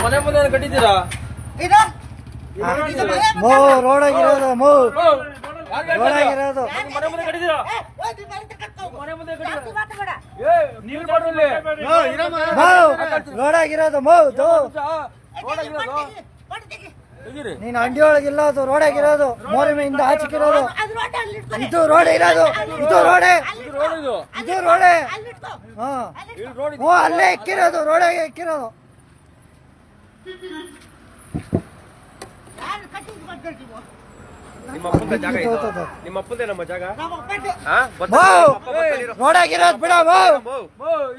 ಮನೆ ಮುಂದೆ ಕಟ್ಟಿದ್ದೀರಾ? ರೋಡ್ ಆಗಿರೋದು ರೋಡ್ ಆಗಿರೋದು ಮನೆ ಮುಂದೆ ಕಟ್ಟಿದ್ದೀರಾ? ಮನೆ ಮುಂದೆ ರೋಡ್ ಆಗಿರೋದು ನೀನ್ ಅಂಡಿ ಒಳಗಿಲ್ಲ ಅದು ರೋಡ್ ಆಗಿರೋದು ಮೋರಿಮೆಯಿಂದ ಆಚಿಕಿರೋದು ಇದು ರೋಡ್ ಇರೋದು ಇದು ರೋಡೇ ಇದು ರೋಡೇ ಅಲ್ಲೇ ಎಕ್ಕಿರೋದು ರೋಡಾಗೆ ಎಕ್ಕಿರೋದು ನಿಮ್ಮ ಅಪ್ಪಂದ ಜಾಗ ಇದು? ನಿಮ್ಮ ಅಪ್ಪಂದೇ ನಮ್ಮ ಜಾಗ? ರೋಡ್ ಆಗಿರೋದು ಬಿಡ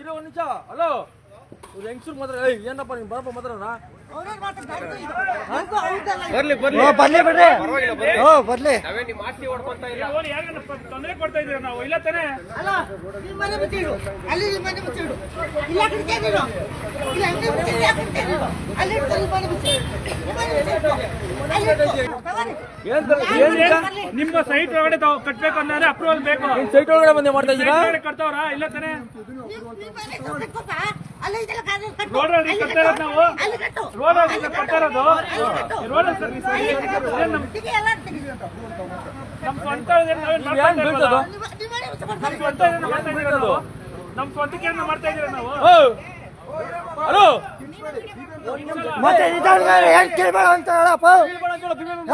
ಇರೋ ಒಂದ್ ನಿಮಿಷ. ಹಲೋ ಹೆಂಗ್ಸೂರ್ ಮಾತ್ರ ಏನಪ್ಪ ನೀನ್ ಬರಪ್ಪ ಮಾತ್ರ ಬರ್ಲಿ ಬರ್ಲಿ ಬರ್ಲಿ ಬಿಡ್ರಿ ಬರ್ಲಿ ನಿಮ್ಮ ಆಸ್ತಿ ಹೊಡ್ಕೊಂತ ಇಲ್ಲ. ತೊಂದರೆ ಕೊಡ್ತಾ ಇದೀವಿ ನಾವು ಇಲ್ಲ ತಾನೆ. ನಿಮ್ಮ ಸೈಟ್ ಒಳಗಡೆ ಕಟ್ಬೇಕು ಅಂದ್ರೆ ಅಪ್ರೂವಲ್ ಬೇಕು. ಸೈಟ್ ಒಳಗಡೆ ಬಂದೆ ಮಾಡ್ತಾ ಇದ್ದೀರಾ? ಕಟ್ತಾವ್ರ ಇಲ್ಲ ತಾನೆ. ರೋಡ್ ಕಟ್ತಾ ಇರೋದು ನಾವು ರೋಡ್ ಕಟ್ತಾ ಇರೋದು ರೋಡ್ ನಮ್ ಸ್ವಂತ ನಮ್ ಸ್ವಂತಕ್ಕೆ ಮಾಡ್ತಾ ಇದೀರ ನಾವು. ಹಲೋ ಮತ್ತೆ ಏನ್ ಕೇಳ್ಬೇಡ ಅಂತ ಹೇಳಪ್ಪ ಏನು